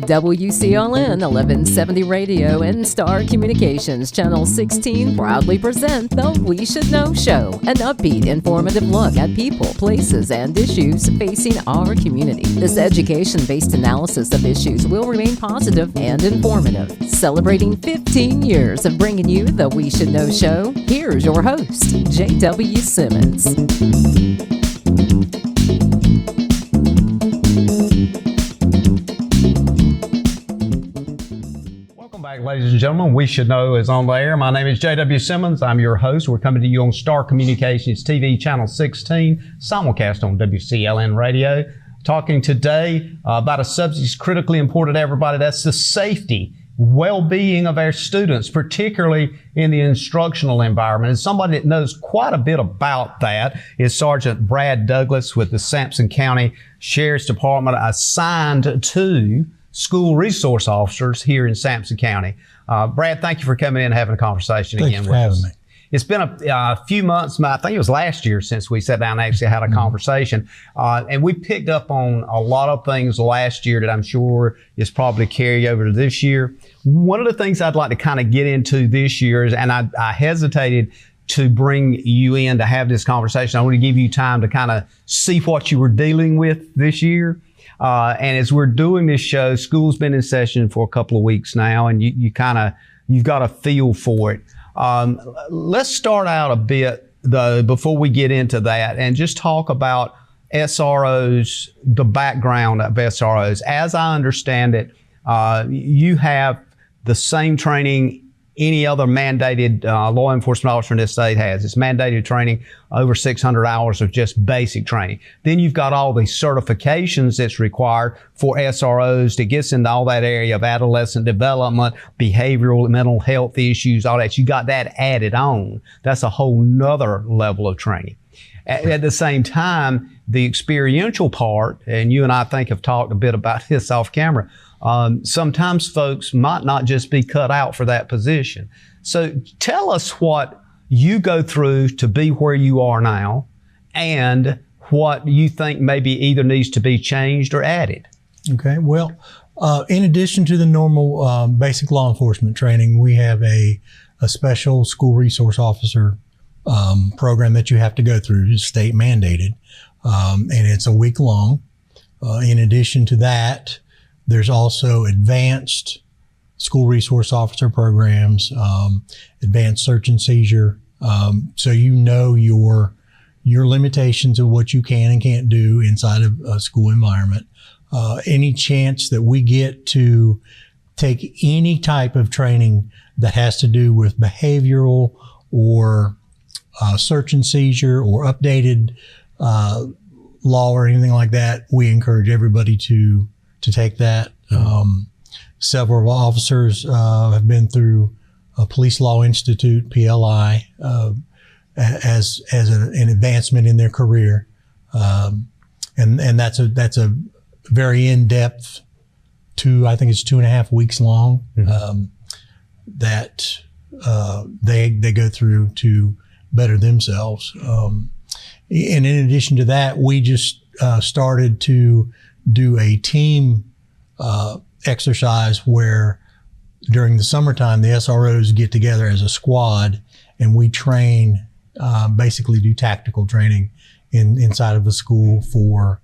WCLN 1170 Radio and Star Communications Channel 16 proudly present the We Should Know Show, an upbeat, informative look at people, places, and issues facing our community. This education-based analysis of issues will remain positive and informative. Celebrating 15 years of bringing you the We Should Know Show, here's your host, J.W. Simmons. Ladies and gentlemen, We Should Know is on the air. My name is J.W. Simmons. I'm your host. We're coming to you on Star Communications TV, Channel 16, simulcast on WCLN Radio. Talking today about a subject that's critically important to everybody. That's the safety, well-being of our students, particularly in the instructional environment. And somebody that knows quite a bit about that is Srgt Brad Douglas with the Sampson County Sheriff's Department, assigned to school resource officers here in Sampson County. Brad, thank you for coming in and having a conversation again with us. Thanks for having me. It's been a few months, I think it was last year, since we sat down and actually had a conversation. And we picked up on a lot of things last year that I'm sure is probably carry over to this year. One of the things I'd like to kind of get into this year is, and I hesitated to bring you in to have this conversation. I want to give you time to kind of see what you were dealing with this year. And as we're doing this show, school's been in session for a couple of weeks now, and you've got a feel for it. Let's start out a bit, though, before we get into that, and just talk about SROs, the background of SROs. As I understand it, you have the same training any other mandated law enforcement officer in this state has. It's mandated training, over 600 hours of just basic training. Then you've got all these certifications that's required for SROs that gets into all that area of adolescent development, behavioral, mental health issues, all that. You got that added on. That's a whole nother level of training. At the same time, the experiential part, and you and I think have talked a bit about this off camera, sometimes folks might not just be cut out for that position. So tell us what you go through to be where you are now and what you think maybe either needs to be changed or added. Okay. Well, in addition to the normal basic law enforcement training, we have a special school resource officer program that you have to go through. It's state mandated, and it's a week long. In addition to that, there's also advanced school resource officer programs, advanced search and seizure. So you know your limitations of what you can and can't do inside of a school environment. Any chance that we get to take any type of training that has to do with behavioral or search and seizure or updated law or anything like that, we encourage everybody to take that. Several officers have been through a Police Law Institute, PLI, as an advancement in their career. And that's a very in-depth I think it's 2.5 weeks long, that they go through to better themselves. And in addition to that, we just started to do a team exercise where during the summertime, the SROs get together as a squad and we train, basically do tactical training inside of the school for,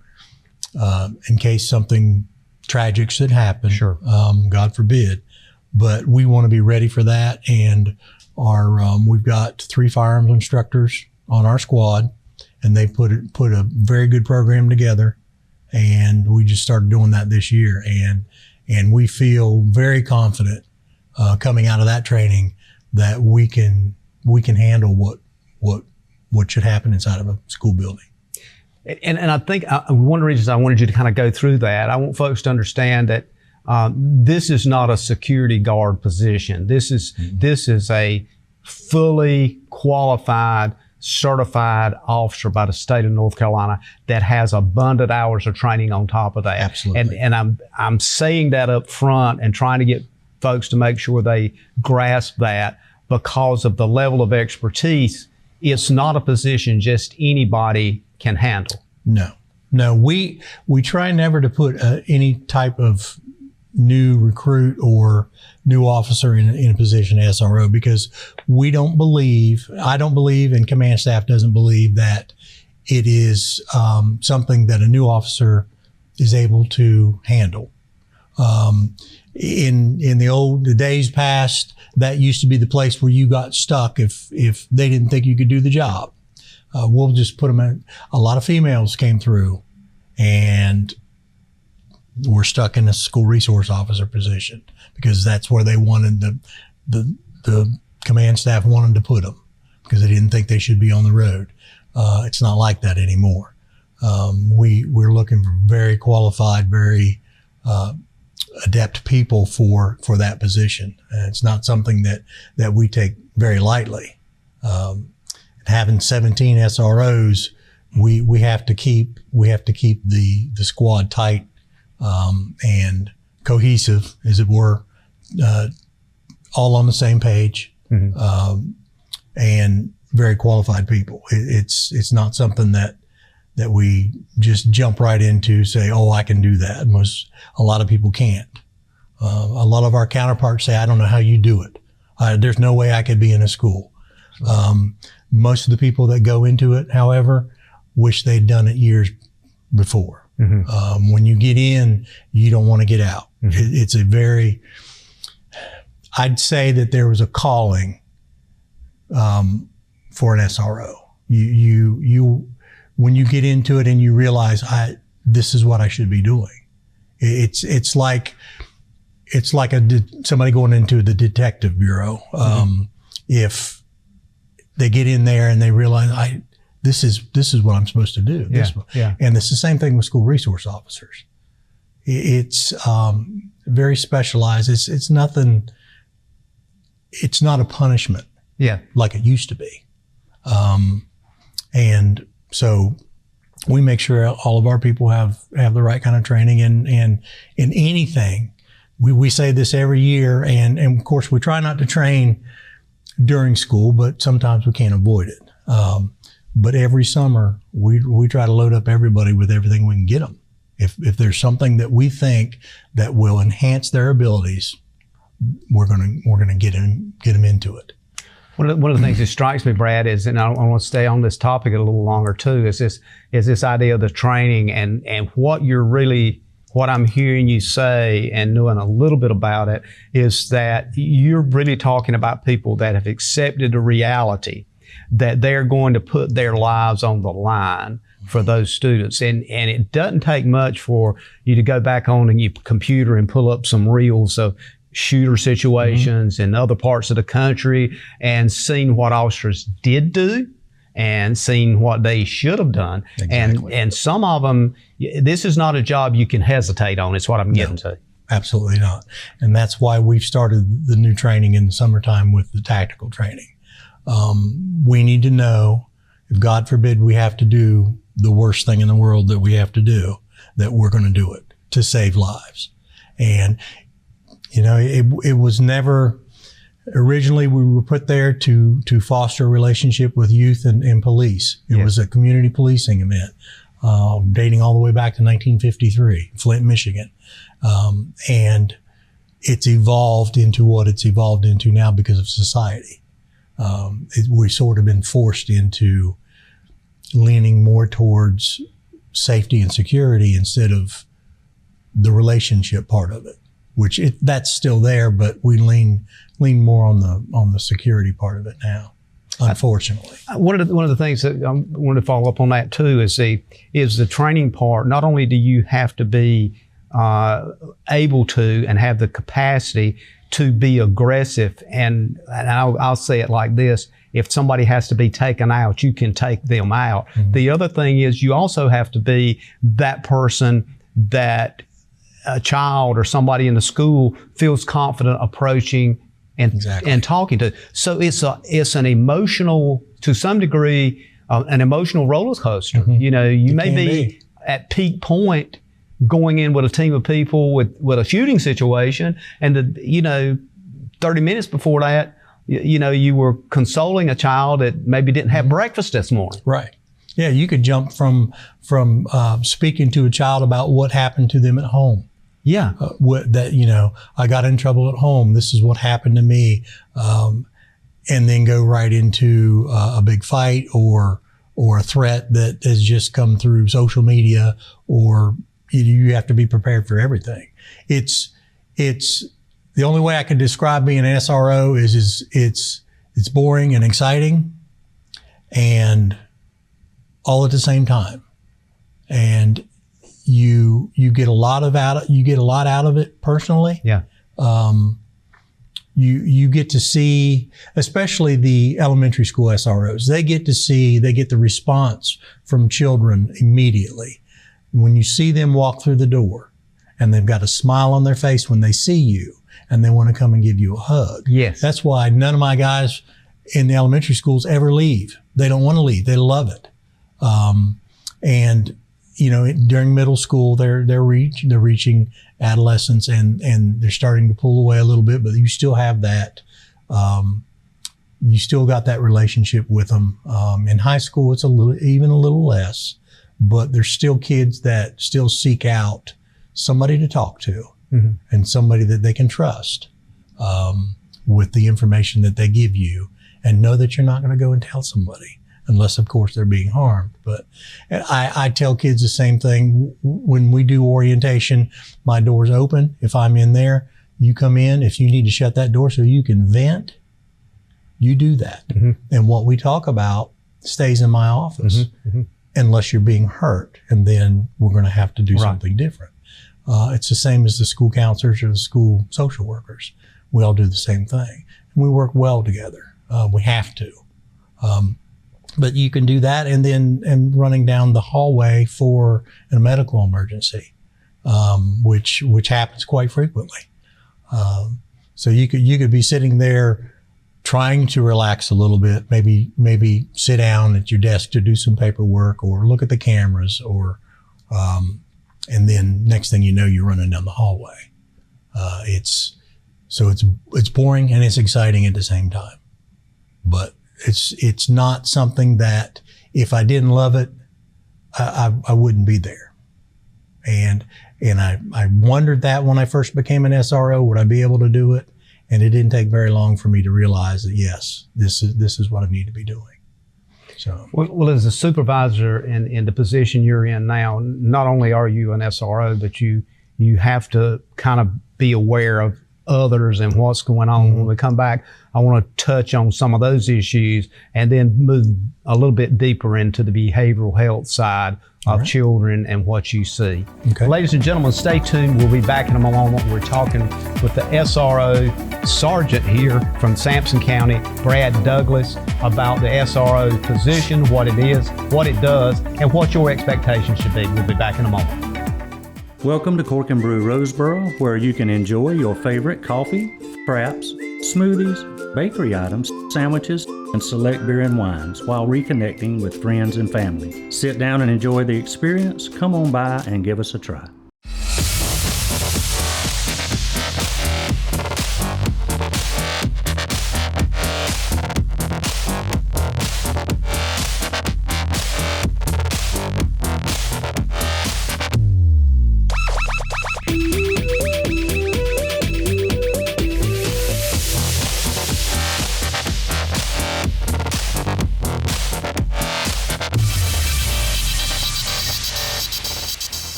in case something tragic should happen. Sure. God forbid. But we want to be ready for that. And we've got 3 firearms instructors on our squad, and they put a very good program together. And we just started doing that this year. And we feel very confident, coming out of that training that we can handle what should happen inside of a school building. And I think one of the reasons I wanted you to kind of go through that, I want folks to understand that this is not a security guard position. This is a fully qualified, certified officer by the state of North Carolina that has abundant hours of training on top of that. Absolutely. And I'm saying that up front and trying to get folks to make sure they grasp that, because of the level of expertise. It's not a position just anybody can handle. No, we try never to put any type of new recruit or new officer in a position as SRO, because I don't believe, and command staff doesn't believe that it is something that a new officer is able to handle. In the days past, that used to be the place where you got stuck if they didn't think you could do the job. We'll just put them in. A lot of females came through and were stuck in a school resource officer position because that's where they wanted the command staff wanted to put them, because they didn't think they should be on the road. It's not like that anymore. We're looking for very qualified, very adept people for that position. And it's not something that we take very lightly. Having 17 SROs, we have to keep the squad tight and cohesive, as it were, all on the same page, and very qualified people. It's not something that we just jump right into, say, oh, I can do that. A lot of people can't. A lot of our counterparts say, I don't know how you do it. There's no way I could be in a school. Most of the people that go into it, however, wish they'd done it years before. When you get in, you don't want to get out. It's I'd say that there was a calling for an SRO. When you get into it and you realize, this is what I should be doing. It's like somebody going into the detective bureau. If they get in there and they realize, this is what I'm supposed to do. And it's the same thing with school resource officers. It's very specialized. It's nothing. It's not a punishment. Like it used to be. And so we make sure all of our people have the right kind of training, and in anything. We say this every year, and of course we try not to train during school, but sometimes we can't avoid it. But every summer we try to load up everybody with everything we can get them. If there's something that we think that will enhance their abilities, we're gonna get them into it. One of the things that strikes me, Brad, is, and I want to stay on this topic a little longer too, is this idea of the training and what I'm hearing you say and knowing a little bit about it is that you're really talking about people that have accepted the reality that they're going to put their lives on the line for those students. And it doesn't take much for you to go back on your computer and pull up some reels of shooter situations in other parts of the country and seen what officers did do and seen what they should have done. Exactly. And some of them, this is not a job you can hesitate on. It's what I'm getting to. Absolutely not. And that's why we've started the new training in the summertime with the tactical training. We need to know, if God forbid we have to do the worst thing in the world that we have to do, that we're going to do it to save lives. And, it was never, originally we were put there to foster a relationship with youth and police. It was a community policing event, dating all the way back to 1953, Flint, Michigan. And it's evolved into what it's evolved into now because of society. We've sort of been forced into leaning more towards safety and security instead of the relationship part of it, which that's still there, but we lean more on the security part of it now, unfortunately. One of the things that I wanted to follow up on that too is the training part. Not only do you have to be able to and have the capacity to be aggressive, and I'll say it like this: if somebody has to be taken out, you can take them out. The other thing is you also have to be that person that a child or somebody in the school feels confident approaching and talking to. So it's an emotional, to some degree, an emotional roller coaster. You may be at peak point going in with a team of people with a shooting situation, and 30 minutes before that, you were consoling a child that maybe didn't have breakfast this morning. Right. Yeah, you could jump from speaking to a child about what happened to them at home Yeah. I got in trouble at home. This is what happened to me. And then go right into a big fight or a threat that has just come through social media, or you have to be prepared for everything. It's the only way I can describe being an SRO is it's boring and exciting and all at the same time. And you get a lot out of it personally. Yeah. You get to see, especially the elementary school SROs, they get the response from children immediately. When you see them walk through the door and they've got a smile on their face when they see you and they want to come and give you a hug. Yes. That's why none of my guys in the elementary schools ever leave. They don't want to leave. They love it. And during middle school, they're reaching adolescence and they're starting to pull away a little bit, but you still have that. You still got that relationship with them. In high school, it's even a little less, but there's still kids that still seek out somebody to talk to and somebody that they can trust with the information that they give you, and know that you're not going to go and tell somebody. Unless, of course, they're being harmed. But I tell kids the same thing. When we do orientation, my door's open. If I'm in there, you come in. If you need to shut that door so you can vent, you do that. And what we talk about stays in my office unless you're being hurt. And then we're going to have to do something different. It's the same as the school counselors or the school social workers. We all do the same thing. And we work well together. We have to. But you can do that and running down the hallway for a medical emergency, which happens quite frequently. So you could be sitting there trying to relax a little bit, maybe sit down at your desk to do some paperwork or look at the cameras, or and then next thing you know, you're running down the hallway. It's boring and it's exciting at the same time, but it's not something that if I didn't love it, I wouldn't be there. And I wondered that when I first became an SRO, would I be able to do it? And it didn't take very long for me to realize that, yes, this is what I need to be doing. So, well, as a supervisor in the position you're in now, not only are you an SRO, but you have to kind of be aware of others and what's going on. When we come back, I want to touch on some of those issues and then move a little bit deeper into the behavioral health side of children and what you see. Okay. Ladies and gentlemen, stay tuned. We'll be back in a moment. We're talking with the SRO sergeant here from Sampson County, Brad Douglas, about the SRO position, what it is, what it does, and what your expectations should be. We'll be back in a moment. Welcome to Cork and Brew Roseboro, where you can enjoy your favorite coffee, fraps, smoothies, bakery items, sandwiches, and select beer and wines while reconnecting with friends and family. Sit down and enjoy the experience. Come on by and give us a try.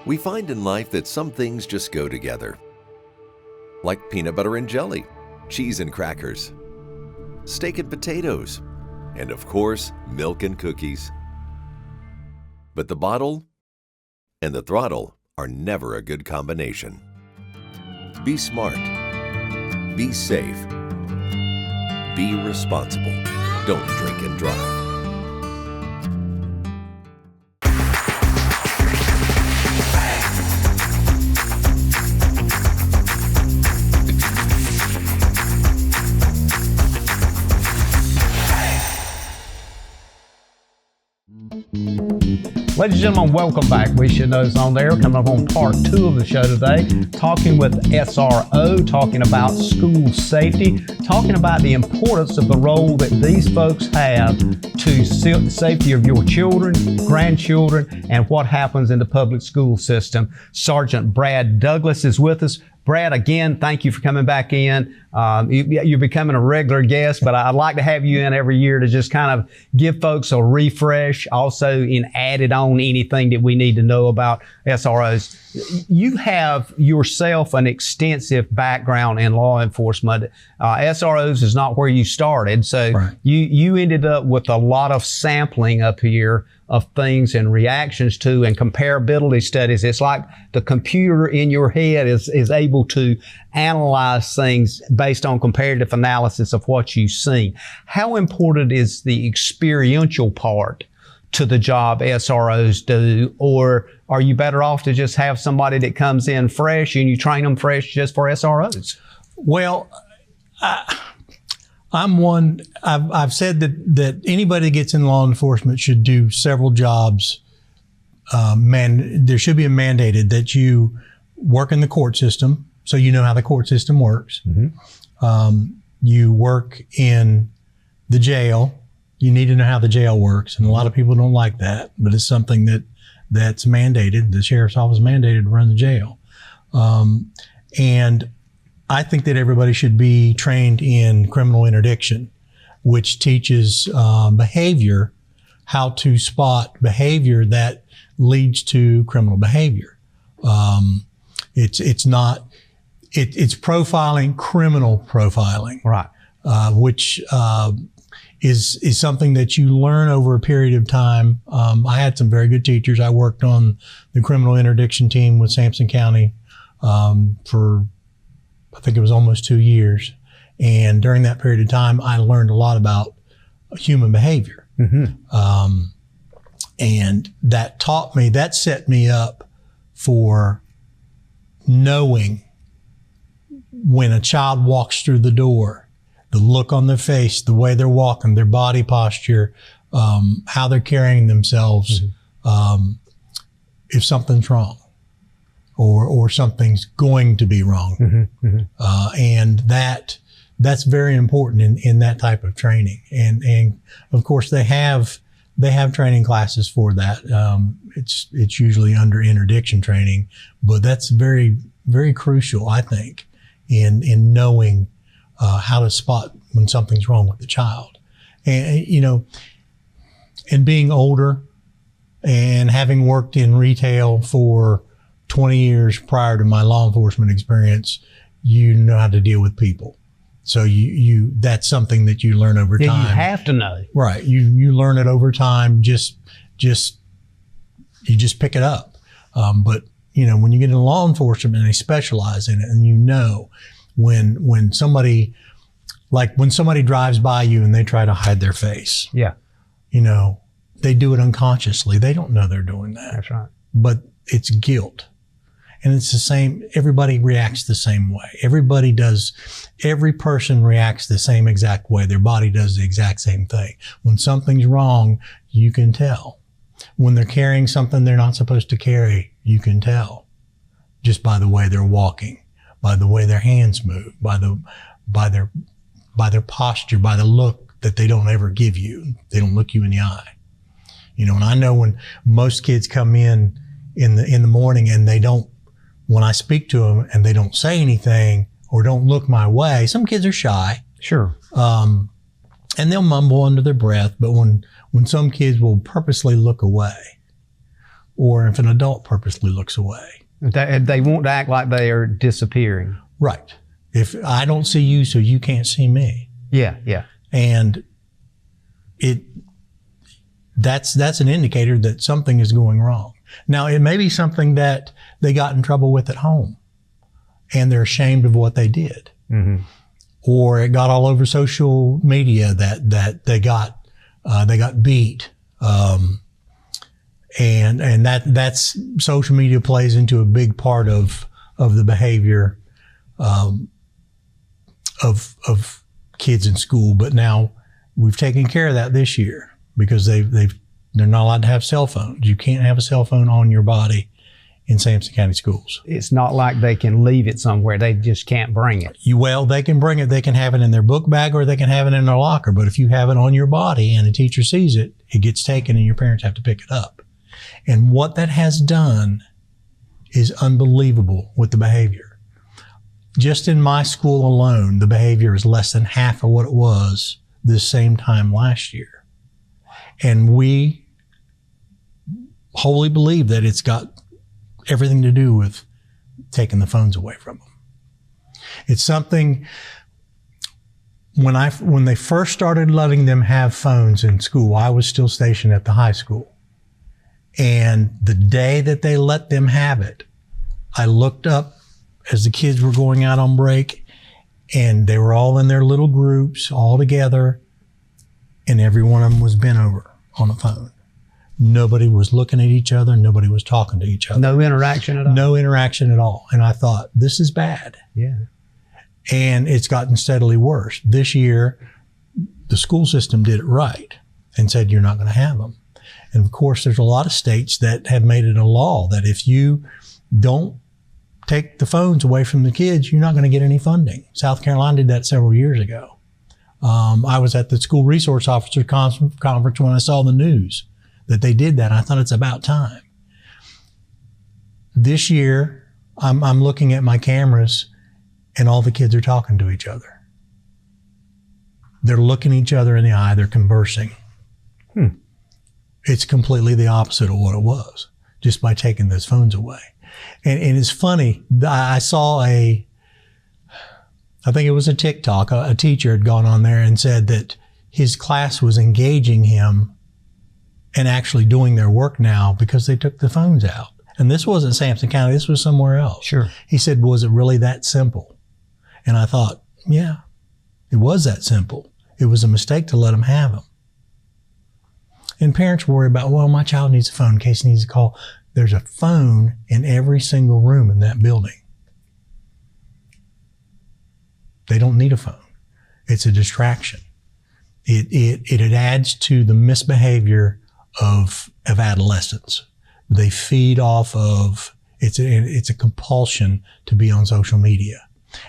We find in life that some things just go together, like peanut butter and jelly, cheese and crackers, steak and potatoes, and of course, milk and cookies. But the bottle and the throttle are never a good combination. Be smart, be safe, be responsible. Don't drink and drive. Ladies and gentlemen, welcome back. We Should Know's on there. Coming up on part 2 of the show today, talking with SRO, talking about school safety, talking about the importance of the role that these folks have to the safety of your children, grandchildren, and what happens in the public school system. Srgt Brad Douglas is with us. Brad, again, thank you for coming back in. You're becoming a regular guest, but I'd like to have you in every year to just kind of give folks a refresh, also in added on anything that we need to know about SROs. You have yourself an extensive background in law enforcement. SROs is not where you started, so right. you ended up with a lot of sampling up here of things and reactions to and comparability studies. It's like the computer in your head is able to analyze things based on comparative analysis of what you've seen. How important is the experiential part to the job SROs do, or are you better off to just have somebody that comes in fresh and you train them fresh just for SROs? Well, I've said that anybody that gets in law enforcement should do several jobs. There should be a mandated that you work in the court system, so you know how the court system works. Mm-hmm. You work in the jail. You need to know how the jail works, and a lot of people don't like that, but it's something that's mandated. The sheriff's office mandated to run the jail, and I think that everybody should be trained in criminal interdiction, which teaches behavior, how to spot behavior that leads to criminal behavior. It's profiling, criminal profiling, right? Which is something that you learn over a period of time. I had some very good teachers. I worked on the criminal interdiction team with Sampson County for, I think it was almost 2 years. And during that period of time, I learned a lot about human behavior. Mm-hmm. And that set me up for knowing when a child walks through the door, the look on their face, the way they're walking, their body posture, how they're carrying themselves, mm-hmm. If something's wrong. Or something's going to be wrong. Mm-hmm, mm-hmm. And that's very important in that type of training. And of course they have training classes for that. It's usually under interdiction training, but that's very, very crucial, I think, in knowing how to spot when something's wrong with the child. And being older and having worked in retail for 20 years prior to my law enforcement experience, you know how to deal with people. So that's something that you learn over time. You have to know. Right. You learn it over time. You just pick it up. But when you get into law enforcement and they specialize in it, and when somebody drives by you and they try to hide their face. Yeah. They do it unconsciously. They don't know they're doing that. That's right. But it's guilt. And it's the same, everybody reacts the same way. Every person reacts the same exact way. Their body does the exact same thing. When something's wrong, you can tell. When they're carrying something they're not supposed to carry, you can tell. Just by the way they're walking, by the way their hands move, by their posture, by the look that they don't ever give you. They don't look you in the eye. And I know when most kids come in the morning and when I speak to them and they don't say anything or don't look my way, some kids are shy. Sure. And they'll mumble under their breath. But when some kids will purposely look away, or if an adult purposely looks away. They won't act like they are disappearing. Right. If I don't see you, so you can't see me. Yeah, yeah. And that's an indicator that something is going wrong. Now, it may be something that they got in trouble with at home and they're ashamed of what they did. Mm-hmm. Or it got all over social media that they got beat. And that's social media plays into a big part of the behavior of kids in school. But now we've taken care of that this year because they've They're not allowed to have cell phones. You can't have a cell phone on your body in Sampson County schools. It's not like they can leave it somewhere. They just can't bring it. Well, they can bring it. They can have it in their book bag or they can have it in their locker. But if you have it on your body and a teacher sees it, it gets taken and your parents have to pick it up. And what that has done is unbelievable with the behavior. Just in my school alone, the behavior is less than half of what it was this same time last year. And we wholly believe that it's got everything to do with taking the phones away from them. It's something, when they first started letting them have phones in school, I was still stationed at the high school. And the day that they let them have it, I looked up as the kids were going out on break, and they were all in their little groups, all together, and every one of them was bent over on a phone. Nobody was looking at each other. Nobody was talking to each other. No interaction at all? No interaction at all. And I thought, this is bad. Yeah. And it's gotten steadily worse. This year, the school system did it right and said, you're not going to have them. And of course, there's a lot of states that have made it a law that if you don't take the phones away from the kids, you're not going to get any funding. South Carolina did that several years ago. I was at the school resource officer conference when I saw the news that they did that. I thought it's about time. This year, I'm looking at my cameras and all the kids are talking to each other. They're looking each other in the eye. They're conversing. It's completely the opposite of what it was just by taking those phones away. And it's funny. I saw I think it was a TikTok. A teacher had gone on there and said that his class was engaging him and actually doing their work now because they took the phones out. And this wasn't Sampson County. This was somewhere else. Sure. He said, was it really that simple? And I thought, yeah, it was that simple. It was a mistake to let them have them. And parents worry about, well, my child needs a phone in case he needs a call. There's a phone in every single room in that building. They don't need a phone. It's a distraction. It adds to the misbehavior of adolescents. They feed off of, it's a compulsion to be on social media.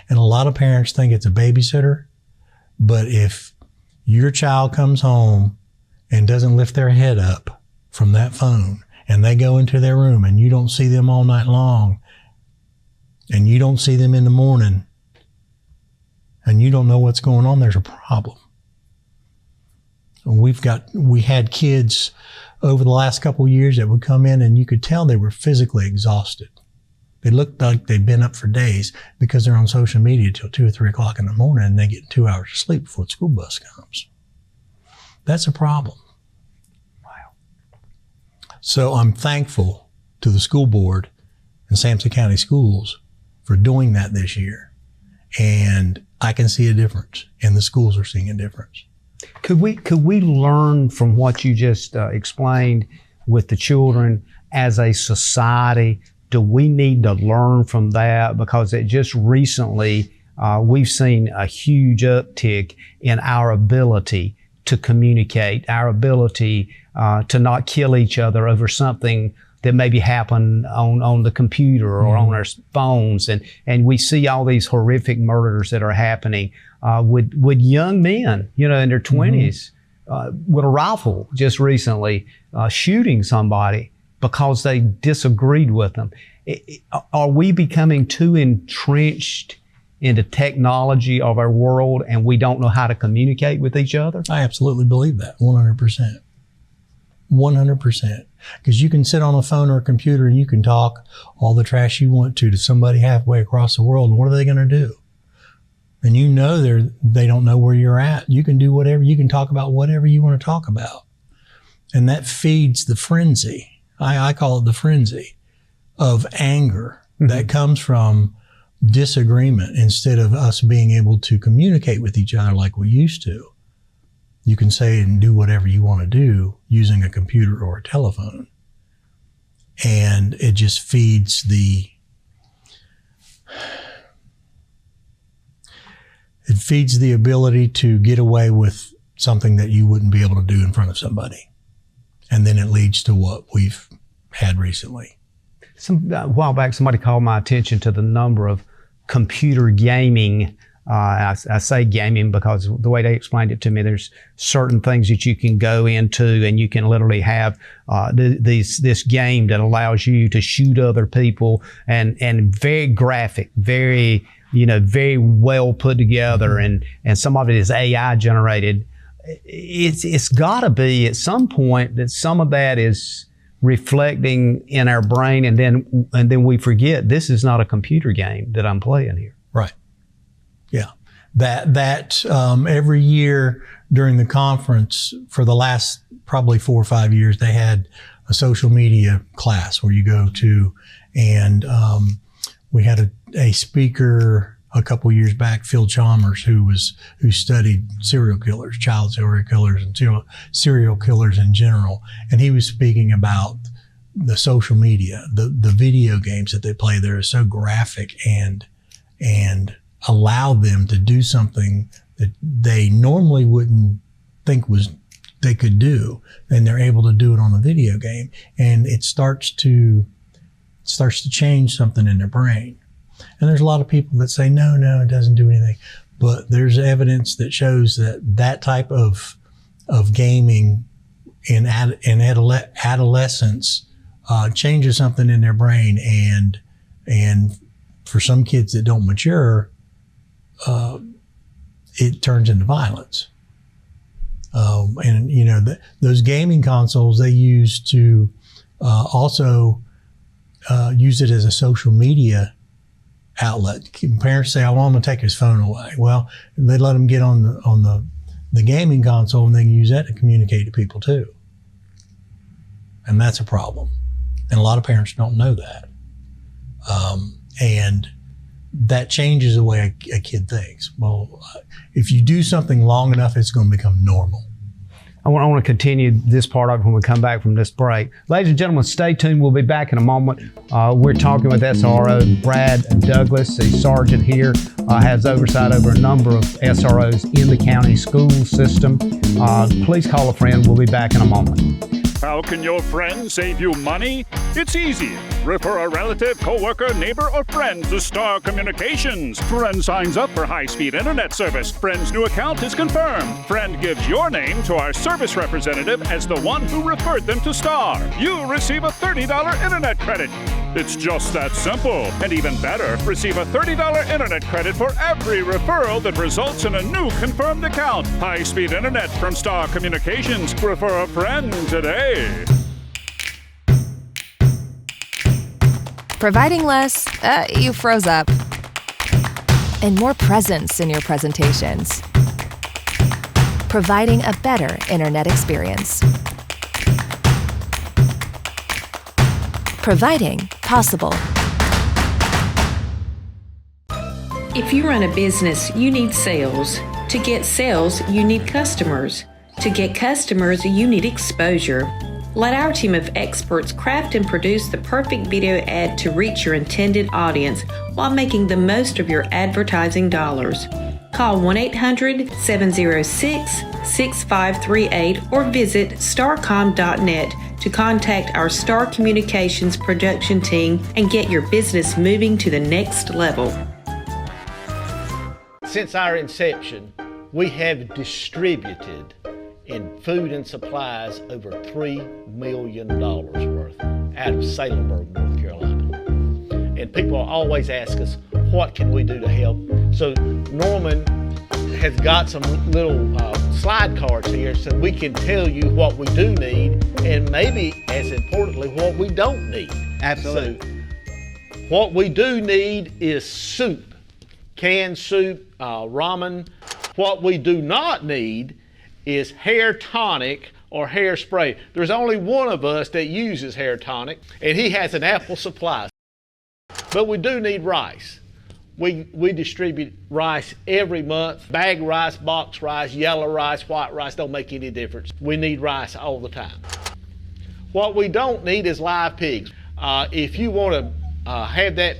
And a lot of parents think it's a babysitter, but if your child comes home and doesn't lift their head up from that phone and they go into their room and you don't see them all night long and you don't see them in the morning and you don't know what's going on, there's a problem. We had kids over the last couple of years that would come in and you could tell they were physically exhausted. They looked like they'd been up for days because they're on social media till 2 or 3 o'clock in the morning and they get 2 hours of sleep before the school bus comes. That's a problem. Wow. So I'm thankful to the school board and Sampson County Schools for doing that this year. And I can see a difference, and the schools are seeing a difference. Could we learn from what you just explained with the children as a society? Do we need to learn from that? Because it just recently, we've seen a huge uptick in our ability to communicate, our ability to not kill each other over something that maybe happened on the computer or on our phones. And we see all these horrific murders that are happening with young men, in their 20s, with a rifle just recently, shooting somebody because they disagreed with them. Are we becoming too entrenched into technology of our world and we don't know how to communicate with each other? I absolutely believe that, 100%. 100%. Because you can sit on a phone or a computer and you can talk all the trash you want to somebody halfway across the world. And what are they going to do? And they don't know where you're at. You can do whatever. You can talk about whatever you want to talk about. And that feeds the frenzy. I call it the frenzy of anger that comes from disagreement instead of us being able to communicate with each other like we used to. You can say and do whatever you want to do using a computer or a telephone. And it just feeds the ability to get away with something that you wouldn't be able to do in front of somebody. And then it leads to what we've had recently. A while back, somebody called my attention to the number of computer gaming. I say gaming because the way they explained it to me, there's certain things that you can go into and you can literally have this game that allows you to shoot other people and very graphic, very well put together, and some of it is AI generated. It's got to be at some point that some of that is reflecting in our brain, and then we forget this is not a computer game that I'm playing here. Right. Yeah. That every year during the conference for the last probably 4 or 5 years, they had a social media class where you go to, and we had a speaker a couple years back, Phil Chalmers, who studied serial killers, child serial killers, and serial killers in general. And he was speaking about the social media, the video games that they play there are so graphic and allow them to do something that they normally wouldn't think they could do, and they're able to do it on the video game, and it starts to change something in their brain. And there's a lot of people that say, no, it doesn't do anything. But there's evidence that shows that type of gaming in adolescence changes something in their brain. And for some kids that don't mature, it turns into violence. Those gaming consoles they use to also use it as a social media outlet. Parents say, "Oh, I'm going to take his phone away." Well, they let them get on the gaming console, and they can use that to communicate to people too. And that's a problem. And a lot of parents don't know that. And that changes the way a kid thinks. Well, if you do something long enough, it's going to become normal. I want to continue this part of it when we come back from this break. Ladies and gentlemen, stay tuned. We'll be back in a moment. We're talking with SRO Brad Douglas. The sergeant here has oversight over a number of SROs in the county school system. Please call a friend. We'll be back in a moment. How can your friend save you money? It's easy. Refer a relative, coworker, neighbor, or friend to Star Communications. Friend signs up for high-speed internet service. Friend's new account is confirmed. Friend gives your name to our service representative as the one who referred them to Star. You receive a $30 internet credit. It's just that simple. And even better, receive a $30 internet credit for every referral that results in a new confirmed account. High-speed internet from Star Communications. Refer a friend today. Providing less, you froze up. And more presence in your presentations. Providing a better internet experience. Providing possible. If you run a business, you need sales. To get sales, you need customers. To get customers, you need exposure. Let our team of experts craft and produce the perfect video ad to reach your intended audience while making the most of your advertising dollars. Call 1-800-706-6538 or visit starcom.net to contact our Star Communications production team and get your business moving to the next level. Since our inception, we have distributed in food and supplies over $3 million worth out of Salemburg, North Carolina. And people always ask us, what can we do to help? So Norman has got some little slide cards here so we can tell you what we do need and maybe, as importantly, what we don't need. Absolutely. So what we do need is soup, canned soup, ramen. What we do not need is hair tonic or hairspray. There's only one of us that uses hair tonic, and he has an ample supply. But we do need rice. We distribute rice every month. Bag rice, box rice, yellow rice, white rice, don't make any difference. We need rice all the time. What we don't need is live pigs. If you want to have that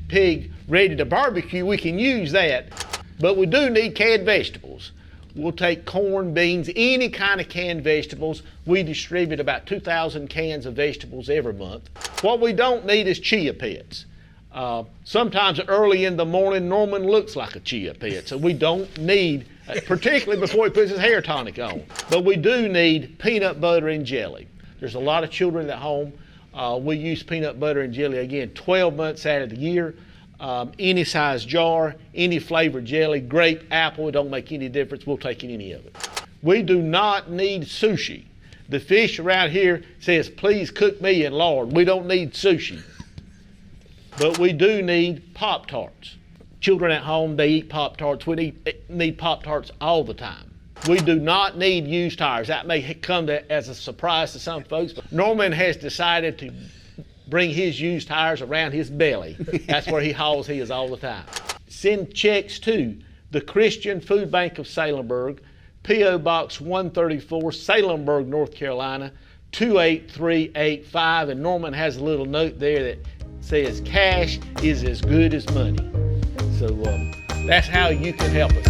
pig ready to barbecue, we can use that. But we do need canned vegetables. We'll take corn, beans, any kind of canned vegetables. We distribute about 2,000 cans of vegetables every month. What we don't need is chia pets. Sometimes early in the morning, Norman looks like a chia pet, so we don't need, particularly before he puts his hair tonic on. But we do need peanut butter and jelly. There's a lot of children at home. We use peanut butter and jelly, again, 12 months out of the year. Any size jar, any flavored jelly, grape, apple, it don't make any difference. We'll take any of it. We do not need sushi. The fish around here says, please cook me in lard. We don't need sushi. But we do need Pop-Tarts. Children at home, they eat Pop-Tarts. We need Pop-Tarts all the time. We do not need used tires. That may come as a surprise to some folks, but Norman has decided to bring his used tires around his belly. That's where he hauls his all the time. Send checks to the Christian Food Bank of Salemburg, P.O. Box 134, Salemburg, North Carolina, 28385. And Norman has a little note there that says cash is as good as money. So that's how you can help us.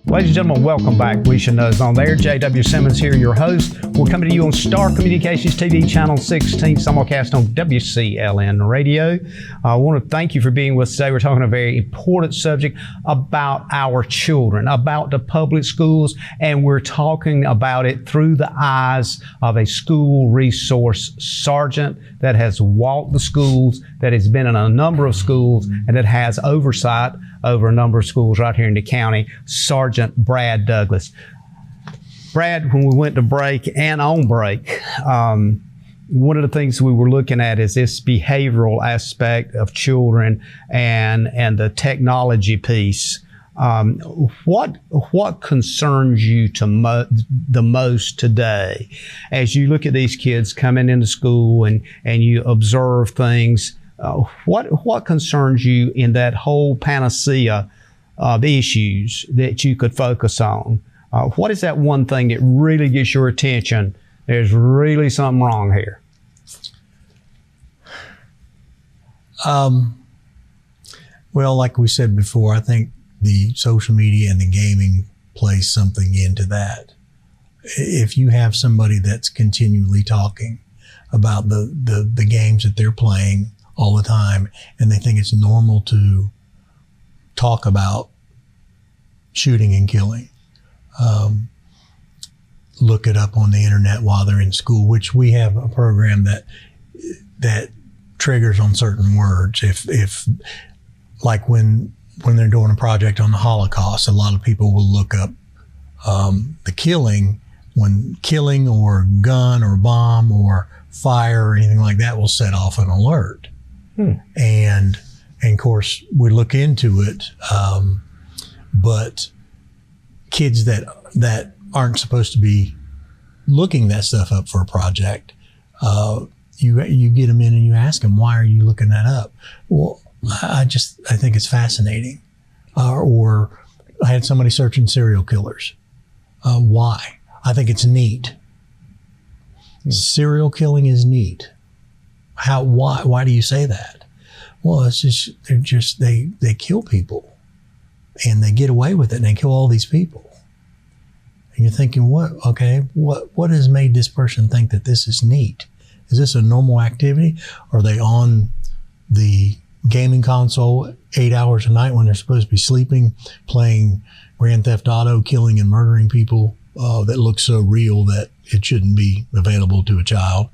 Ladies and gentlemen, welcome back. We Should Know is on there. J.W. Simmons here, your host. We're coming to you on Star Communications TV, Channel 16, simulcast on WCLN Radio. I want to thank you for being with us today. We're talking a very important subject about our children, about the public schools, and we're talking about it through the eyes of a school resource sergeant that has walked the schools, that has been in a number of schools, and that has oversight over a number of schools right here in the county, Srgt. Brad Douglas. Brad, when we went to break and on break, one of the things we were looking at is this behavioral aspect of children and the technology piece. What concerns you the most today as you look at these kids coming into school and you observe things? What concerns you in that whole panacea of issues that you could focus on? What is that one thing that really gets your attention? There's really something wrong here. Well, like we said before, I think the social media and the gaming plays something into that. If you have somebody that's continually talking about the games that they're playing all the time, and they think it's normal to talk about shooting and killing, look it up on the internet while they're in school, which we have a program that triggers on certain words. If like when they're doing a project on the Holocaust, a lot of people will look up the killing, when killing or gun or bomb or fire or anything like that will set off an alert. And of course we look into it, but kids that aren't supposed to be looking that stuff up for a project, you get them in and you ask them, why are you looking that up? Well, I think it's fascinating. Or I had somebody searching serial killers. Why? I think it's neat. Serial killing is neat. Why do you say that? Well, it's just, they kill people and they get away with it and they kill all these people. And you're thinking, what has made this person think that this is neat? Is this a normal activity? Are they on the gaming console 8 hours a night when they're supposed to be sleeping, playing Grand Theft Auto, killing and murdering people that look so real that it shouldn't be available to a child?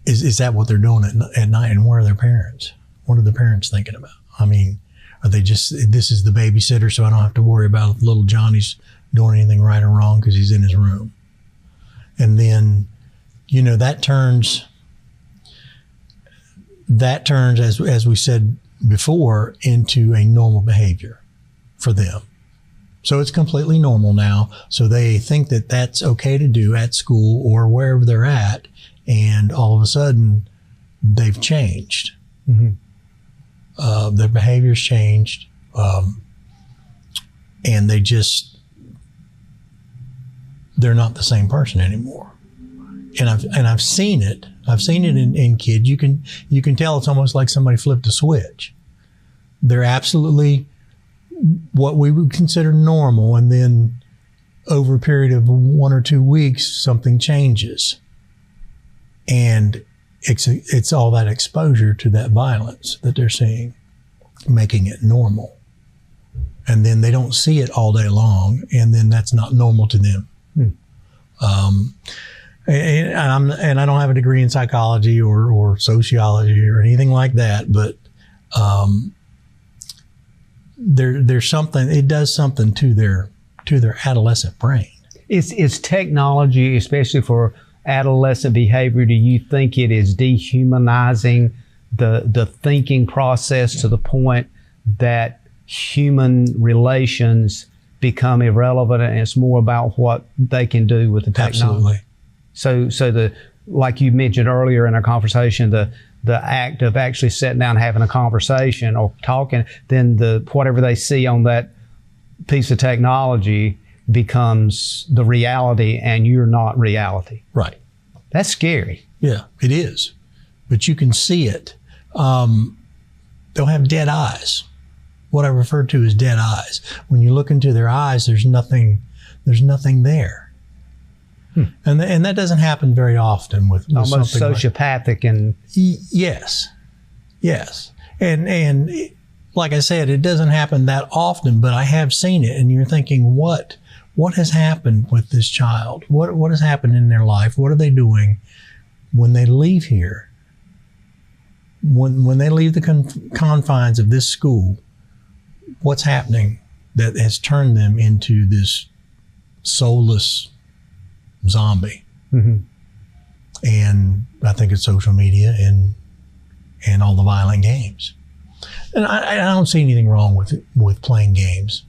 Is that what they're doing at night? And where are their parents? What are the parents thinking about? I mean, are they just, this is the babysitter, so I don't have to worry about if little Johnny's doing anything right or wrong because he's in his room? And then, that turns, as we said before, into a normal behavior for them. So it's completely normal now. So they think that that's okay to do at school or wherever they're at. And all of a sudden, they've changed. Mm-hmm. Their behavior's changed. And they're not the same person anymore. And I've seen it I've seen it in kids. You can tell it's almost like somebody flipped a switch. They're absolutely what we would consider normal, and then over a period of 1 or 2 weeks, something changes. And it's all that exposure to that violence that they're seeing, making it normal. And then they don't see it all day long, and then that's not normal to them. And I don't have a degree in psychology or sociology or anything like that, but there's something. It does something to their adolescent brain. Is technology, especially for adolescent behavior, do you think it is dehumanizing the thinking process to the point that human relations become irrelevant, and it's more about what they can do with the technology? Absolutely. So like you mentioned earlier in our conversation, the act of actually sitting down and having a conversation or talking, then whatever they see on that piece of technology becomes the reality, and you're not reality. Right. That's scary. Yeah, it is. But you can see it. They'll have dead eyes. What I refer to as dead eyes. When you look into their eyes, there's nothing there. And that doesn't happen very often with almost sociopathic and yes. And like I said, it doesn't happen that often, but I have seen it, and you're thinking, what has happened with this child? What has happened in their life? What are they doing when they leave here? When they leave the confines of this school, what's happening that has turned them into this soulless zombie? And I think it's social media and all the violent games. And I don't see anything wrong with playing games,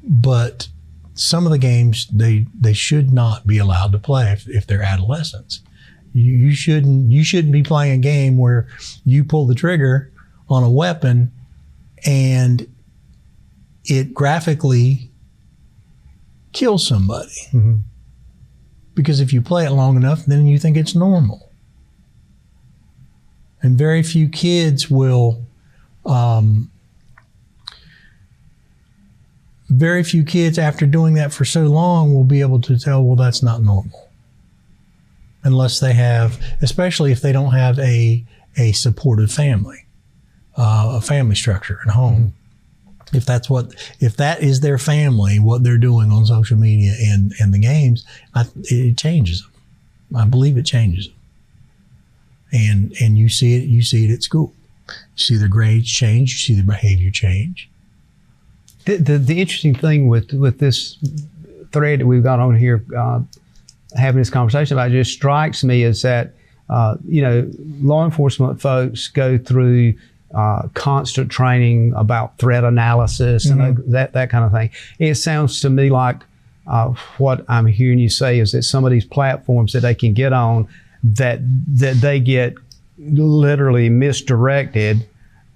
but some of the games they should not be allowed to play if they're adolescents. You shouldn't be playing a game where you pull the trigger on a weapon and it graphically kills somebody. Because if you play it long enough, then you think it's normal. And very few kids will, very few kids after doing that for so long will be able to tell, well, that's not normal. Unless they have, especially if they don't have a supportive family, a family structure at home. If that is their family, what they're doing on social media and the games, it changes them. I believe it changes them. And you see it at school. You see their grades change. You see their behavior change. The interesting thing with this thread that we've got on here, having this conversation about, it just strikes me is that law enforcement folks go through constant training about threat analysis and that kind of thing. It sounds to me like what I'm hearing you say is that some of these platforms that they can get on, that they get literally misdirected,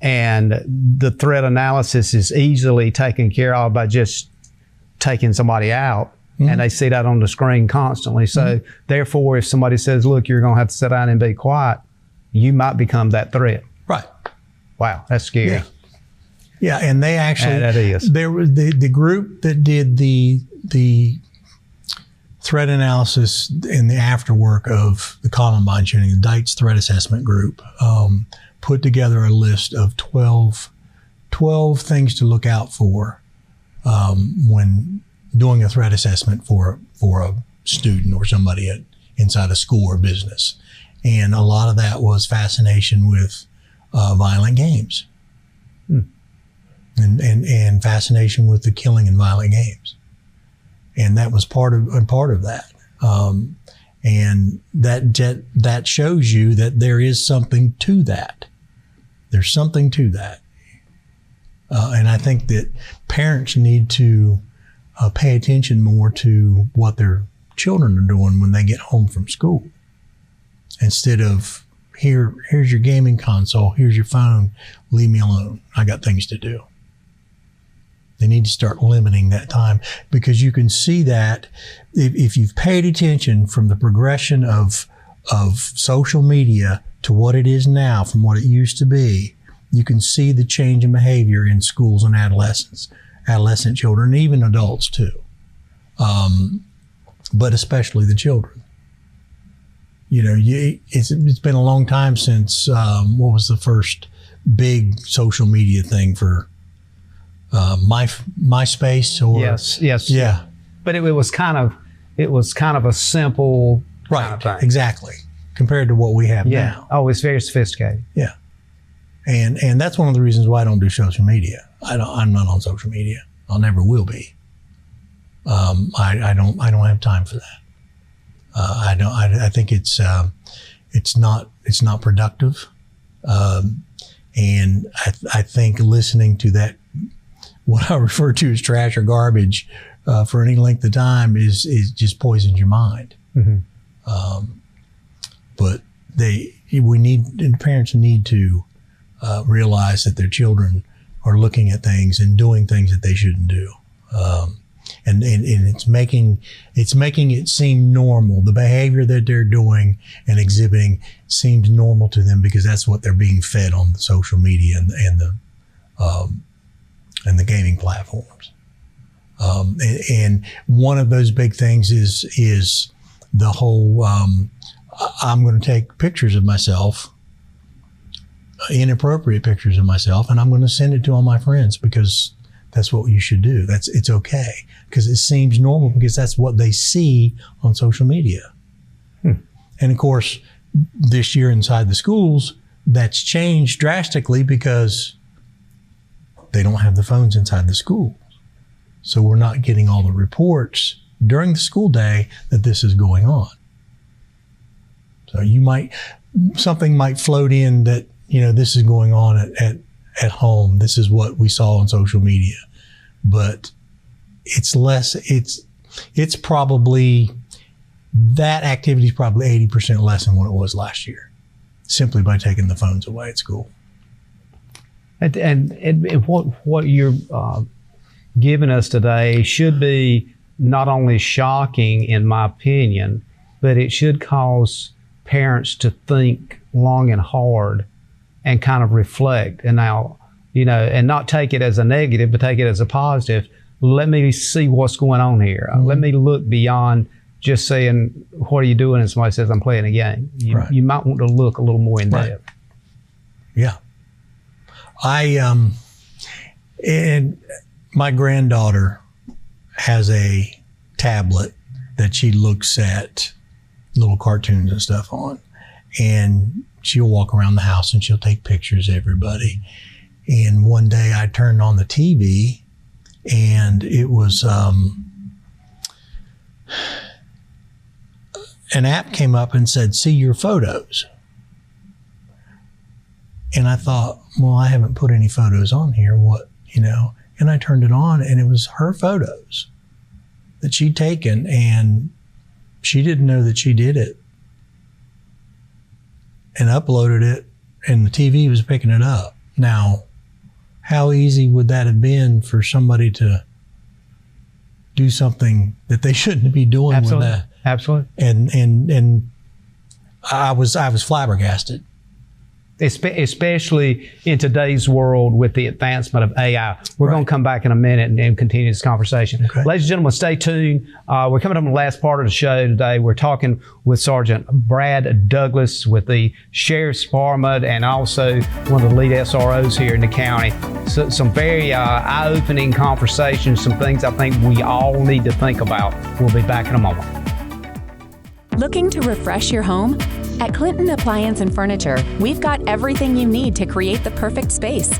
and the threat analysis is easily taken care of by just taking somebody out. And they see that on the screen constantly. So therefore, if somebody says, look, you're going to have to sit down and be quiet, you might become that threat. Right. Wow, that's scary. Yeah, and they actually, that is. There was the group that did the threat analysis in the afterwork of the Columbine shooting, the Dites Threat Assessment Group, put together a list of 12 things to look out for when doing a threat assessment for a student or somebody inside a school or business. And a lot of that was fascination with violent games and fascination with the killing in violent games. And that was part of that. And that shows you that there is something to that. There's something to that. And I think that parents need to pay attention more to what their children are doing when they get home from school. Instead of, here's your gaming console, here's your phone, leave me alone. I got things to do. They need to start limiting that time, because you can see that if you've paid attention from the progression of of social media to what it is now from what it used to be, you can see the change in behavior in schools and adolescent children, and even adults too. But especially the children. You know, it's been a long time since, what was the first big social media thing for MySpace or? Yes. Yeah. But it was kind of a simple kind of thing. Exactly. Compared to what we have now. Oh, it's very sophisticated. Yeah. And that's one of the reasons why I don't do social media. I'm not on social media. I'll never will be. I don't have time for that. I think it's not productive. And I think listening to that, what I refer to as trash or garbage, for any length of time is just poisons your mind. Mm-hmm. But parents need to realize that their children are looking at things and doing things that they shouldn't do. And it's making it seem normal. The behavior that they're doing and exhibiting seems normal to them because that's what they're being fed on the social media and the gaming platforms. And one of those big things is the whole I'm going to take pictures of myself, inappropriate pictures of myself, and I'm going to send it to all my friends because that's what you should do. It's okay because it seems normal because that's what they see on social media. And of course, this year inside the schools, that's changed drastically because they don't have the phones inside the schools. So we're not getting all the reports during the school day that this is going on. So something might float in that, you know, this is going on at home. This is what we saw on social media, but it's probably, that activity is probably 80% less than what it was last year, simply by taking the phones away at school. And what you're giving us today should be not only shocking, in my opinion, but it should cause parents to think long and hard and kind of reflect. And now, you know, and not take it as a negative, but take it as a positive. Let me see what's going on here. Mm-hmm. Let me look beyond just saying, what are you doing? And somebody says, I'm playing a game. You might want to look a little more in depth. Yeah. And my granddaughter has a tablet that she looks at little cartoons and stuff on. And she'll walk around the house and she'll take pictures of everybody. And one day I turned on the TV and it was an app came up and said, see your photos. And I thought, well, I haven't put any photos on here. What, you know? And I turned it on and it was her photos that she'd taken, and she didn't know that she did it, and uploaded it, and the TV was picking it up. Now, how easy would that have been for somebody to do something that they shouldn't be doing? Absolutely. With that? Absolutely. And I was flabbergasted. Especially in today's world with the advancement of AI. We're going to come back in a minute and continue this conversation. Okay. Ladies and gentlemen, stay tuned. We're coming up on the last part of the show today. We're talking with Srgt Brad Douglas with the Sheriff's Department and also one of the lead SROs here in the county. So, some very eye-opening conversations, some things I think we all need to think about. We'll be back in a moment. Looking to refresh your home? At Clinton Appliance and Furniture, we've got everything you need to create the perfect space.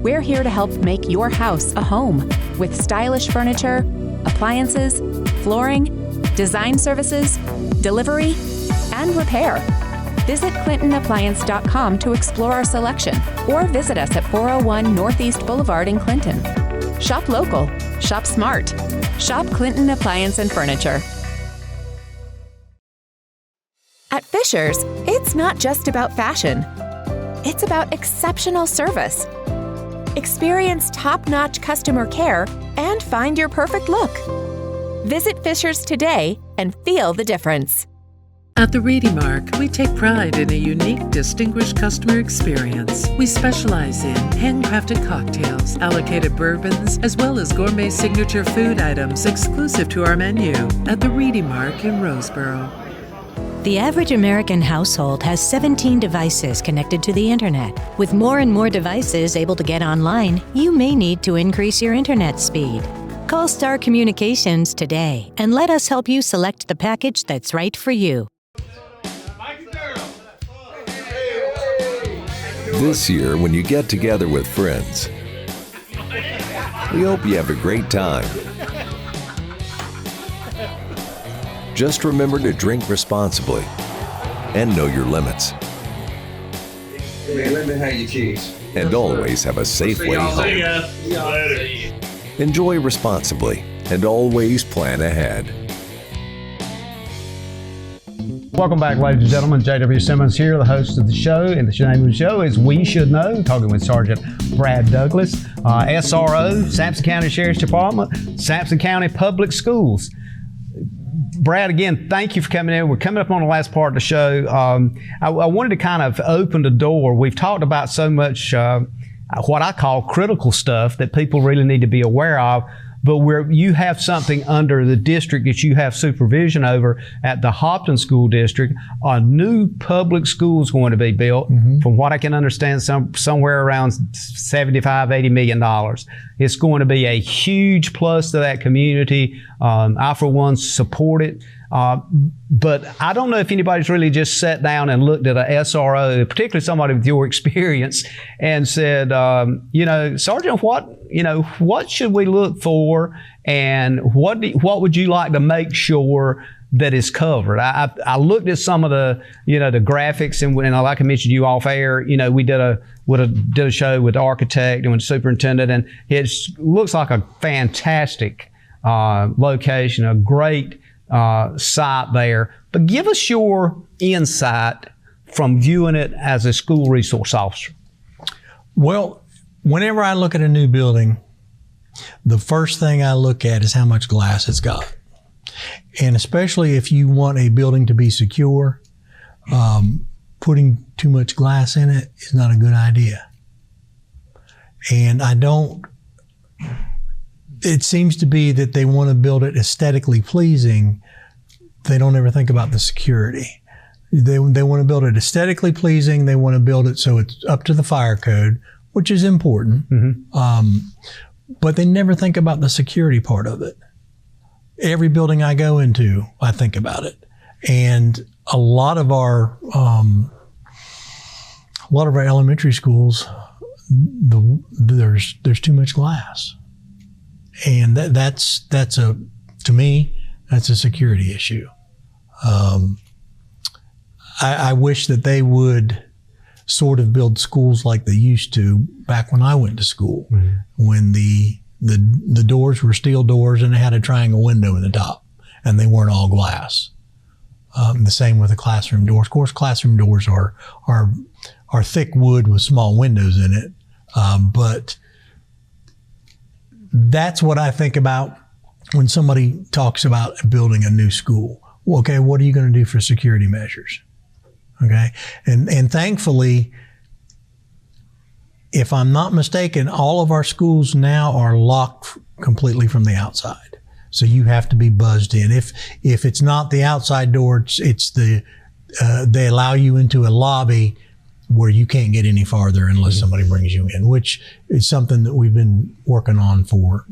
We're here to help make your house a home with stylish furniture, appliances, flooring, design services, delivery, and repair. Visit ClintonAppliance.com to explore our selection or visit us at 401 Northeast Boulevard in Clinton. Shop local. Shop smart. Shop Clinton Appliance and Furniture. At Fisher's, it's not just about fashion. It's about exceptional service. Experience top-notch customer care and find your perfect look. Visit Fisher's today and feel the difference. At the Reedy Mark, we take pride in a unique, distinguished customer experience. We specialize in handcrafted cocktails, allocated bourbons, as well as gourmet signature food items exclusive to our menu at the Reedy Mark in Roseboro. The average American household has 17 devices connected to the internet. With more and more devices able to get online, you may need to increase your internet speed. Call Star Communications today and let us help you select the package that's right for you. This year, when you get together with friends, we hope you have a great time. Just remember to drink responsibly and know your limits. Let me have your keys. And always have a safe way home. See ya. Later. Enjoy responsibly and always plan ahead. Welcome back, ladies and gentlemen. J.W. Simmons here, the host of the show, and the name of the show is We Should Know, talking with Srgt Brad Douglas, SRO, Sampson County Sheriff's Department, Sampson County Public Schools. Brad, again, thank you for coming in. We're coming up on the last part of the show. I wanted to kind of open the door. We've talked about so much what I call critical stuff that people really need to be aware of, but where you have something under the district that you have supervision over at the Hopton School District, a new public school is going to be built. From what I can understand, somewhere around $75–80 million. It's going to be a huge plus to that community. I, for one, support it. But I don't know if anybody's really just sat down and looked at a SRO, particularly somebody with your experience, and said, Sergeant, what should we look for, and what would you like to make sure that is covered? I looked at some of the the graphics, and like I mentioned you off air, we did a show with the architect and with the superintendent, and it looks like a fantastic location, a great site there. But give us your insight from viewing it as a school resource officer. Well, whenever I look at a new building, the first thing I look at is how much glass it's got. And especially if you want a building to be secure, putting too much glass in it is not a good idea. And it seems to be that they want to build it aesthetically pleasing. They don't ever think about the security. They want to build it aesthetically pleasing. They want to build it so it's up to the fire code, which is important. But they never think about the security part of it. Every building I go into, I think about it. And a lot of our elementary schools, there's too much glass. And to me, that's a security issue. I wish that they would sort of build schools like they used to back when I went to school, when the doors were steel doors and they had a triangle window in the top, and they weren't all glass. The same with the classroom doors. Of course, classroom doors are thick wood with small windows in it, but that's what I think about when somebody talks about building a new school. Well, okay, what are you going to do for security measures? Okay, and thankfully, if I'm not mistaken, all of our schools now are locked completely from the outside. So you have to be buzzed in. If it's not the outside door, it's they allow you into a lobby where you can't get any farther unless somebody brings you in, which is something that we've been working on for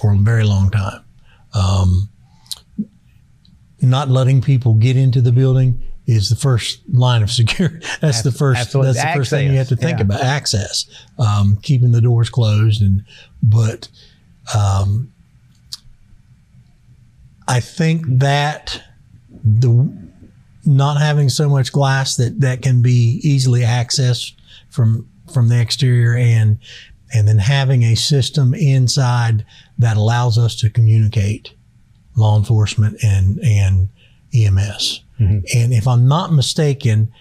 a very long time. Not letting people get into the building is the first line of security. That's the first thing you have to think about. Access, keeping the doors closed, but I think that not having so much glass that can be easily accessed from the exterior, and then having a system inside that allows us to communicate, law enforcement and EMS. And if I'm not mistaken,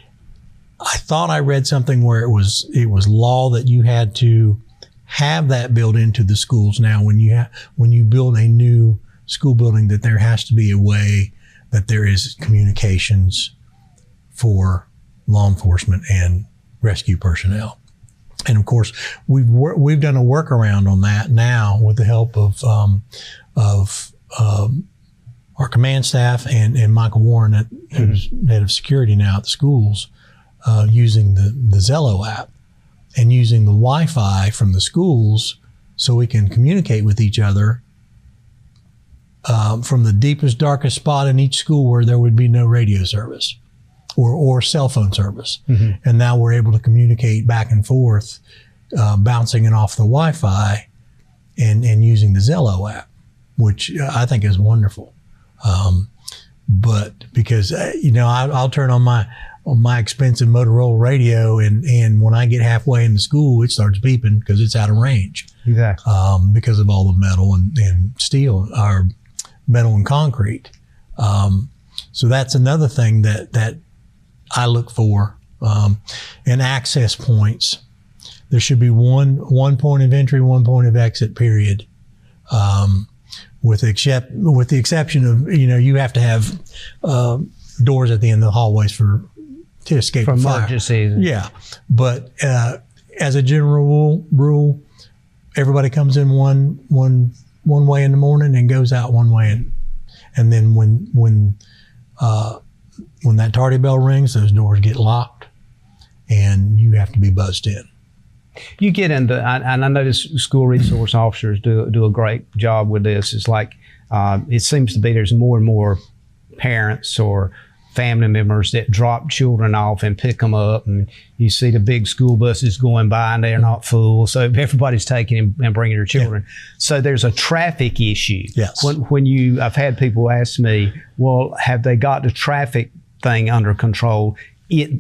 I thought I read something where it was law that you had to have that built into the schools now. When you build a new school building, that there has to be a way that there is communications for law enforcement and rescue personnel. And of course, we've done a workaround on that now with the help of our command staff and Michael Warren, who's head of security now at the schools, using the Zello app and using the Wi-Fi from the schools so we can communicate with each other from the deepest, darkest spot in each school where there would be no radio service or cell phone service. And now we're able to communicate back and forth, bouncing it off the Wi-Fi and using the Zello app, which I think is wonderful. But because, I'll turn on my expensive Motorola radio and when I get halfway in the school, it starts beeping because it's out of range. Exactly. Because of all the metal and steel, or metal and concrete. So that's another thing that I look for. And access points. There should be one point of entry, one point of exit, period. With the exception of, you have to have doors at the end of the hallways to escape from fire. Emergencies. Yeah, but as a general rule, everybody comes in one way in the morning and goes out one way, and then when that tardy bell rings, those doors get locked, and you have to be buzzed in. You get into, and I know the school resource officers do a great job with this. It's like, it seems to be there's more and more parents or family members that drop children off and pick them up, and you see the big school buses going by and they're not full, so everybody's taking and bringing their children. So there's a traffic issue. Yes. I've had people ask me, well, have they got the traffic thing under control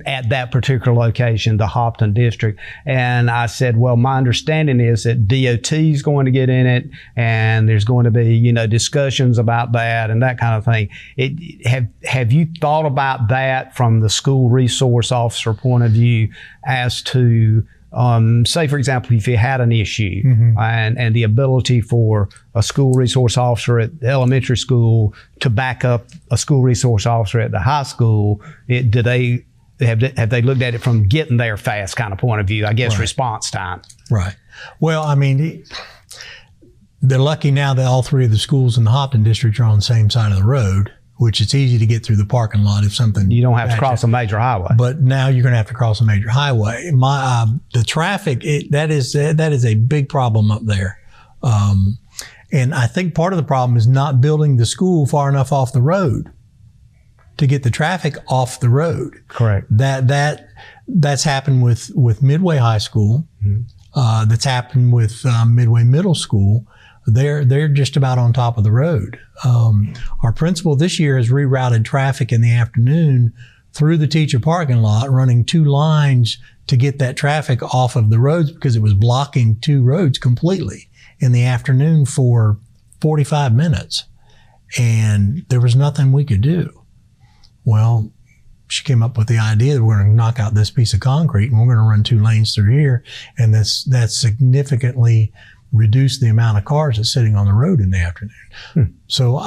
at that particular location, the Hopton district? And I said, well, my understanding is that DOT is going to get in it, and there's going to be, discussions about that and that kind of thing. Have you thought about that from the school resource officer point of view as to, say, for example, if you had an issue and the ability for a school resource officer at the elementary school to back up a school resource officer at the high school, have they looked at it from getting there fast kind of point of view, I guess, response time? Right. Well, I mean, they're lucky now that all three of the schools in the Hopton district are on the same side of the road, which it's easy to get through the parking lot if something. You don't have to cross a major highway. But now you're going to have to cross a major highway. The traffic, that is a big problem up there. And I think part of the problem is not building the school far enough off the road to get the traffic off the road. Correct. That's happened with Midway High School. That's happened with Midway Middle School. They're just about on top of the road. Our principal this year has rerouted traffic in the afternoon through the teacher parking lot, running 2 lines to get that traffic off of the roads because it was blocking 2 roads completely in the afternoon for 45 minutes. And there was nothing we could do. Well, she came up with the idea that we're going to knock out this piece of concrete and we're going to run 2 lanes through here. And that's significantly reduced the amount of cars that's sitting on the road in the afternoon. So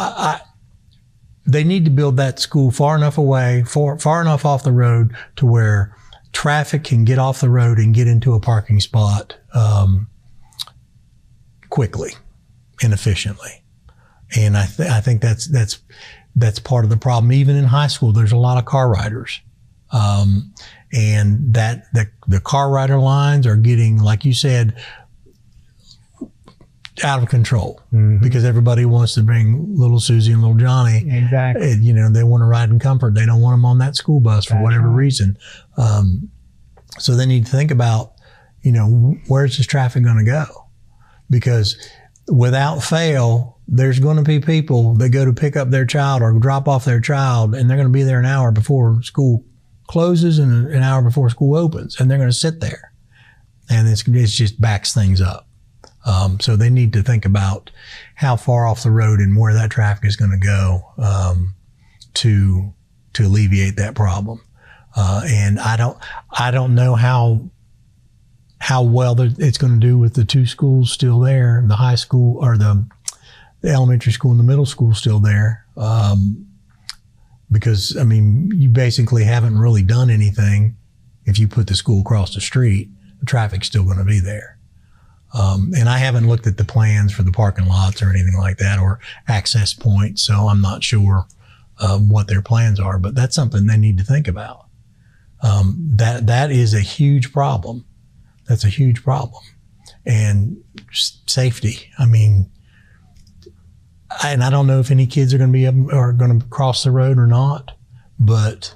they need to build that school far enough away, far enough off the road to where traffic can get off the road and get into a parking spot quickly and efficiently. And I think that's part of the problem. Even in high school, there's a lot of car riders. And the car rider lines are getting, like you said, out of control because everybody wants to bring little Susie and little Johnny. Exactly. They want to ride in comfort. They don't want them on that school bus for whatever reason. So they need to think about, where's this traffic going to go? Because without fail, there's going to be people that go to pick up their child or drop off their child, and they're going to be there an hour before school closes and an hour before school opens, and they're going to sit there. And it just backs things up. So they need to think about how far off the road and where that traffic is going to go to alleviate that problem. And I don't know how well it's going to do with the 2 schools still there, the high school or the elementary school and the middle school still there. because, I mean, you basically haven't really done anything. If you put the school across the street, the traffic's still going to be there. And I haven't looked at the plans for the parking lots or anything like that, or access points, so I'm not sure what their plans are, but that's something they need to think about. That is a huge problem. That's a huge problem. And safety, I mean, and I don't know if any kids are going to cross the road or not, but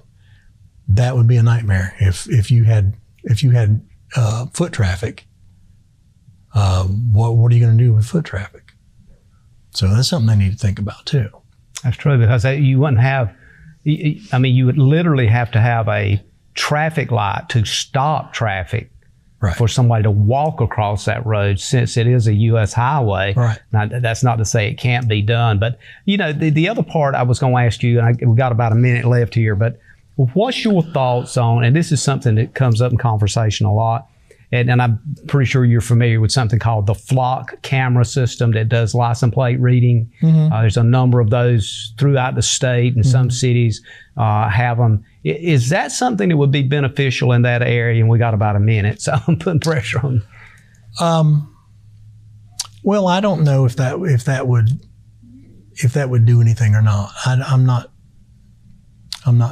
that would be a nightmare if you had foot traffic. What are you going to do with foot traffic? So that's something they need to think about too. That's true, because you wouldn't have, I mean, you would literally have to have a traffic light to stop traffic for somebody to walk across that road, since it is a U.S. highway. Right. Now, that's not to say it can't be done, but the other part I was going to ask you, and we got about a minute left here, but what's your thoughts on, and this is something that comes up in conversation a lot, and I'm pretty sure you're familiar with something called the flock camera system that does license plate reading. There's a number of those throughout the state, and some cities have them. Is that something that would be beneficial in that area? And we got about a minute, so I'm putting pressure on you. Well, I don't know if that would do anything or not. I'm not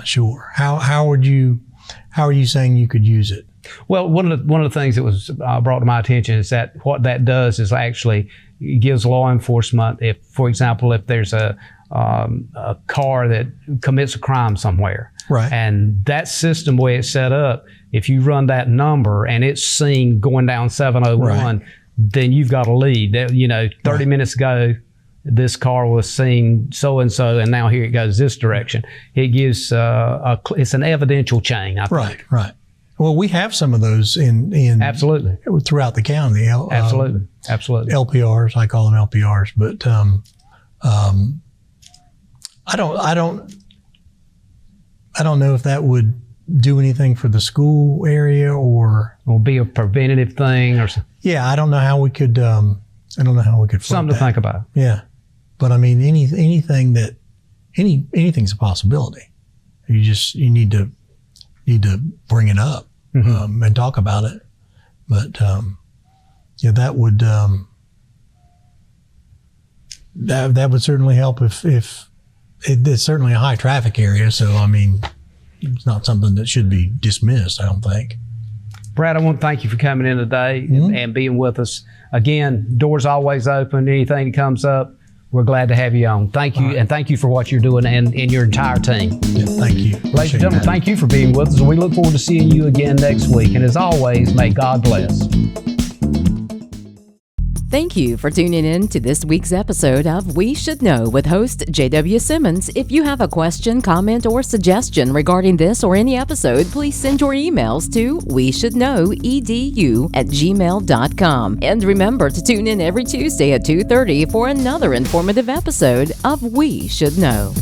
sure. How are you saying you could use it? Well, one of the things that was brought to my attention is that what that does is actually gives law enforcement, if, for example, if there's a car that commits a crime somewhere, right, and that system, the way it's set up, if you run that number and it's seen going down 701, then you've got a lead. 30 minutes ago, this car was seen so-and-so, and now here it goes this direction. It gives it's an evidential chain, I think. Right. Well, we have some of those in absolutely throughout the county. Absolutely. LPRs, I call them LPRs, but I don't know if that would do anything for the school area or be a preventative thing or something. Yeah, I don't know how we could. Something to think about. Yeah, but I mean, anything's a possibility. You need to bring it up and talk about it. But that would that would certainly help if it's certainly a high traffic area. So I mean, it's not something that should be dismissed, I don't think. Brad, I want to thank you for coming in today and being with us. Again, doors always open. Anything that comes up, we're glad to have you on. Thank you, and thank you for what you're doing and your entire team. Yeah, thank you. Ladies and gentlemen, thank you for being with us. We look forward to seeing you again next week. And as always, may God bless. Thank you for tuning in to this week's episode of We Should Know with host J.W. Simmons. If you have a question, comment, or suggestion regarding this or any episode, please send your emails to weshouldknowedu@gmail.com. And remember to tune in every Tuesday at 2:30 for another informative episode of We Should Know.